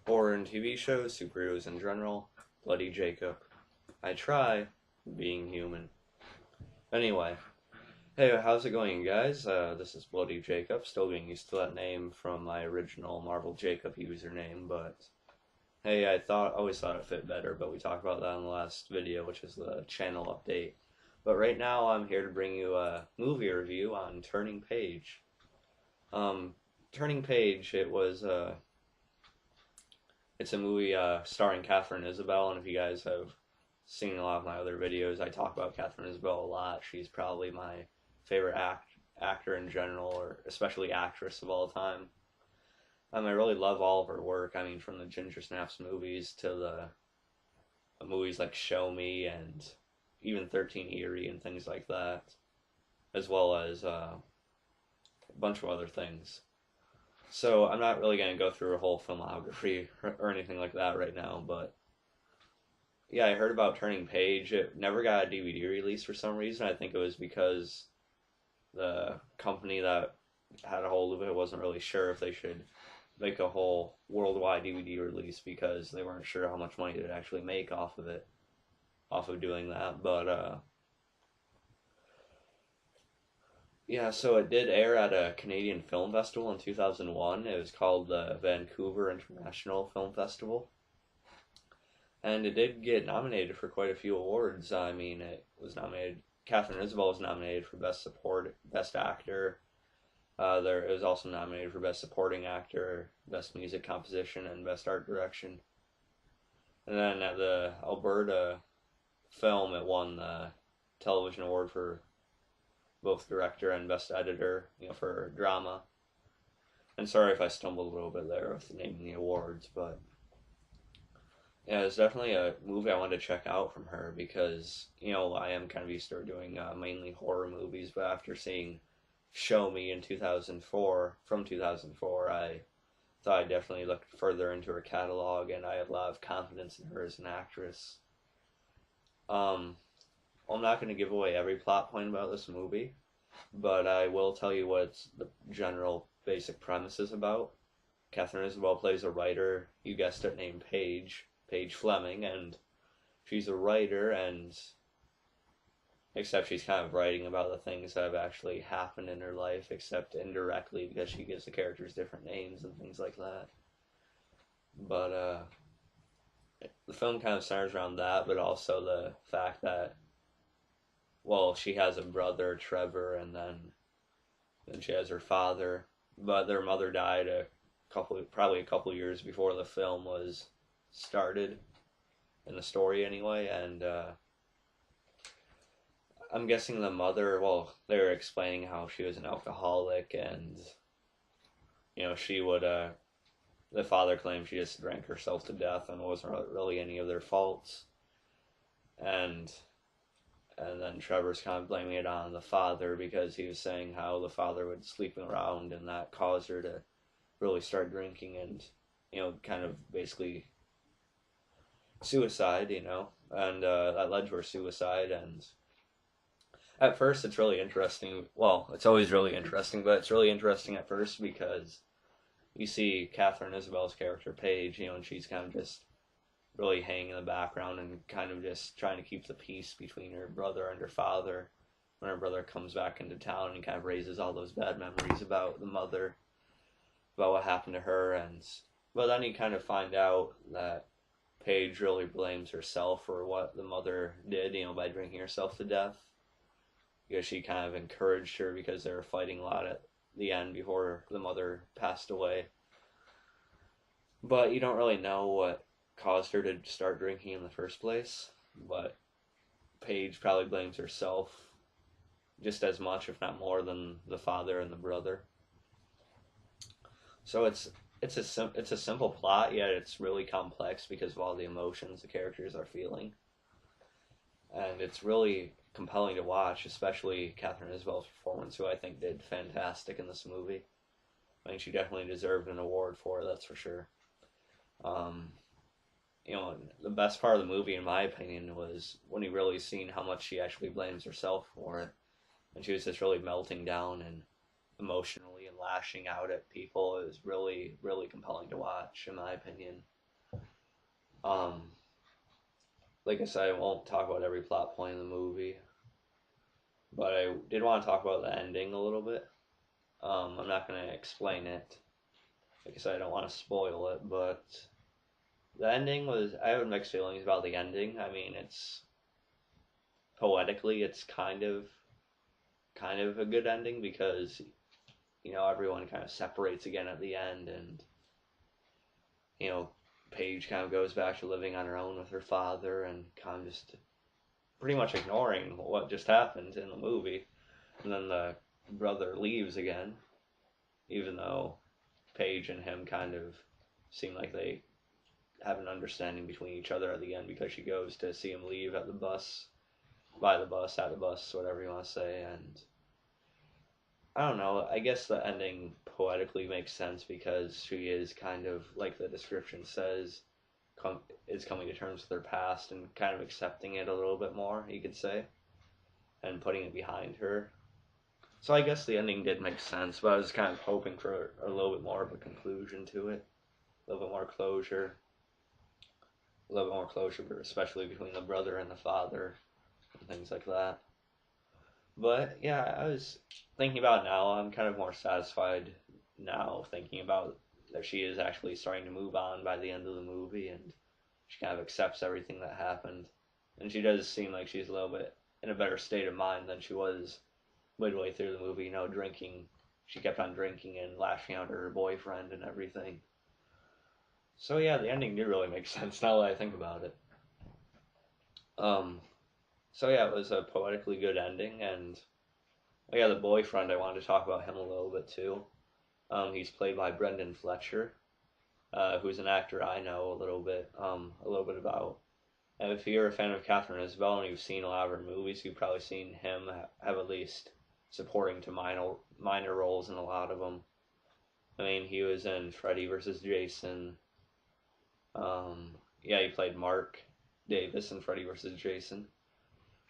horror and TV shows, superheroes in general, Bloody Jacob. I try being human. Anyway, hey, how's it going, guys? This is Bloody Jacob, still getting used to that name from my original Marvel Jacob username, but hey, always thought it fit better, but we talked about that in the last video, which is the channel update. But right now, I'm here to bring you a movie review on Turning Paige. Turning Paige, it's a movie starring Katharine Isabelle, and if you guys have seen a lot of my other videos, I talk about Katharine Isabelle a lot. She's probably my favorite actor in general, or especially actress of all time. I really love all of her work. I mean, from the Ginger Snaps movies to the movies like Show Me and even 13 Eerie and things like that, as well as a bunch of other things. So I'm not really going to go through her whole filmography or anything like that right now, but yeah, I heard about Turning Paige. It never got a DVD release for some reason. I think it was because the company that had a hold of it wasn't really sure if they should make a whole worldwide DVD release because they weren't sure how much money they'd actually make off of it, off of doing that. But yeah, so it did air at a Canadian Film Festival in 2001. It was called the Vancouver International Film Festival. And it did get nominated for quite a few awards. I mean, it was nominated. Katharine Isabelle was nominated for Best Actor. It was also nominated for Best Supporting Actor, Best Music Composition, and Best Art Direction. And then at the Alberta Film, it won the Television Award for both Director and Best Editor, for drama. And sorry if I stumbled a little bit there with naming the awards, but yeah, it's definitely a movie I wanted to check out from her because, I am kind of used to her doing mainly horror movies, but after seeing Show Me in 2004, I thought I'd definitely look further into her catalog, and I have a lot of confidence in her as an actress. I'm not going to give away every plot point about this movie, but I will tell you what the general basic premise is about. Katharine Isabelle plays a writer, you guessed it, named Paige Fleming, and she's a writer, and except she's kind of writing about the things that have actually happened in her life, except indirectly because she gives the characters different names and things like that. But the film kind of centers around that, but also the fact that, well, she has a brother, Trevor, and then she has her father, but their mother died probably a couple years before the film was started, in the story anyway, and I'm guessing the mother, well, they were explaining how she was an alcoholic, and, she would, the father claimed she just drank herself to death and it wasn't really any of their faults, and then Trevor's kind of blaming it on the father because he was saying how the father would sleep around and that caused her to really start drinking and, kind of basically suicide, and that led to her suicide. And at first it's really interesting. Well, it's always really interesting, but it's really interesting at first because you see Katharine Isabelle's character, Paige, and she's kind of just really hanging in the background and kind of just trying to keep the peace between her brother and her father when her brother comes back into town and kind of raises all those bad memories about the mother, about what happened to her. But then you kind of find out that Paige really blames herself for what the mother did, by drinking herself to death, because she kind of encouraged her because they were fighting a lot at the end before the mother passed away. But you don't really know what caused her to start drinking in the first place, but Paige probably blames herself just as much, if not more, than the father and the brother. So it's a simple plot, yet it's really complex because of all the emotions the characters are feeling, and it's really compelling to watch, especially Katharine Isabelle's performance, who I think did fantastic in this movie. I think she definitely deserved an award for it, that's for sure. The best part of the movie, in my opinion, was when you really seen how much she actually blames herself for it, and she was just really melting down and emotionally and lashing out at people is really, really compelling to watch, in my opinion. Um, like I said, I won't talk about every plot point in the movie, but I did want to talk about the ending a little bit. I'm not going to explain it. Like I said, I don't want to spoil it, but the ending was, I have mixed feelings about the ending. I mean, it's poetically, it's kind of a good ending because, everyone kind of separates again at the end, and, Paige kind of goes back to living on her own with her father and kind of just pretty much ignoring what just happened in the movie. And then the brother leaves again, even though Paige and him kind of seem like they have an understanding between each other at the end, because she goes to see him leave at the bus, by the bus, at the bus, whatever you want to say. And I don't know, I guess the ending poetically makes sense because she is kind of, like the description says, is coming to terms with her past and kind of accepting it a little bit more, you could say, and putting it behind her. So I guess the ending did make sense, but I was kind of hoping for a little bit more of a conclusion to it, a little bit more closure, especially between the brother and the father, and things like that. But yeah, I was thinking about it now. I'm kind of more satisfied now thinking about that she is actually starting to move on by the end of the movie, and she kind of accepts everything that happened. And she does seem like she's a little bit in a better state of mind than she was midway through the movie, drinking. She kept on drinking and lashing out at her boyfriend and everything. So yeah, the ending did really make sense now that I think about it. So yeah, it was a poetically good ending, and yeah, the boyfriend, I wanted to talk about him a little bit too. He's played by Brendan Fletcher, who's an actor I know a little bit about. And if you're a fan of Katharine Isabelle and you've seen a lot of her movies, you've probably seen him have at least supporting to minor roles in a lot of them. I mean, he was in Freddy vs. Jason. He played Mark Davis in Freddy vs. Jason.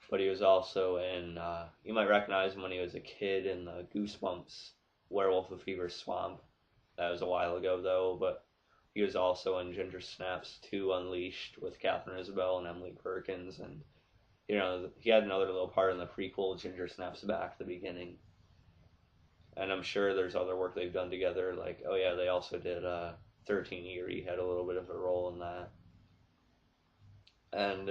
But he was also in, you might recognize him when he was a kid in the Goosebumps Werewolf of Fever Swamp. That was a while ago, though, but he was also in Ginger Snaps 2 Unleashed with Katharine Isabelle and Emily Perkins, and, he had another little part in the prequel, Ginger Snaps Back at the beginning. And I'm sure there's other work they've done together, like, they also did 13 Eerie, had a little bit of a role in that. And,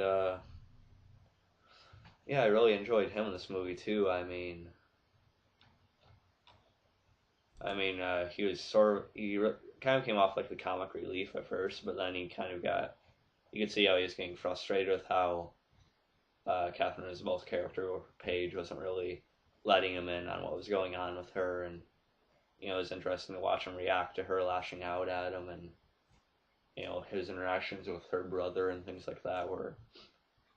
I really enjoyed him in this movie too. I mean, he was kind of came off like the comic relief at first, but then he kind of you could see how he was getting frustrated with how Katharine Isabelle's character, Paige, wasn't really letting him in on what was going on with her, and it was interesting to watch him react to her lashing out at him, and his interactions with her brother and things like that were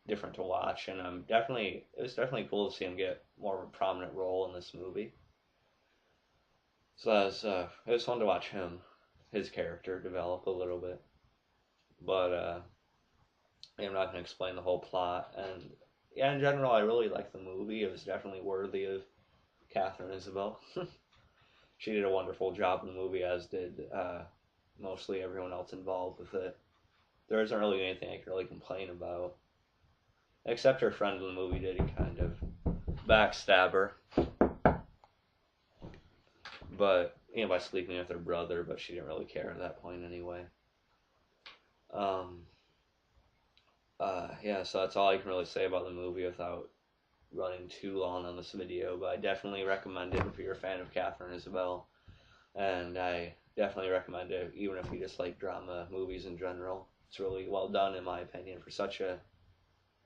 different to watch, and it was definitely cool to see him get more of a prominent role in this movie. So it was fun to watch his character develop a little bit. But I'm not going to explain the whole plot. And yeah, in general, I really liked the movie. It was definitely worthy of Katharine Isabelle. She did a wonderful job in the movie, as did mostly everyone else involved with it. There isn't really anything I can really complain about. Except her friend in the movie did kind of backstab her. But, by sleeping with her brother, but she didn't really care at that point anyway. So that's all I can really say about the movie without running too long on this video, but I definitely recommend it if you're a fan of Katharine Isabelle, and I definitely recommend it even if you just like drama movies in general. It's really well done in my opinion for such a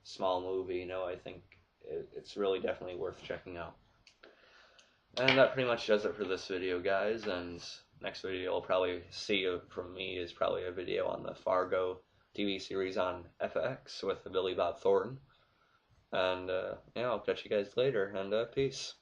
small movie. I think it's really definitely worth checking out. And that pretty much does it for this video, guys, and next video you'll probably see from me is probably a video on the Fargo TV series on FX with Billy Bob Thornton. And I'll catch you guys later, and peace.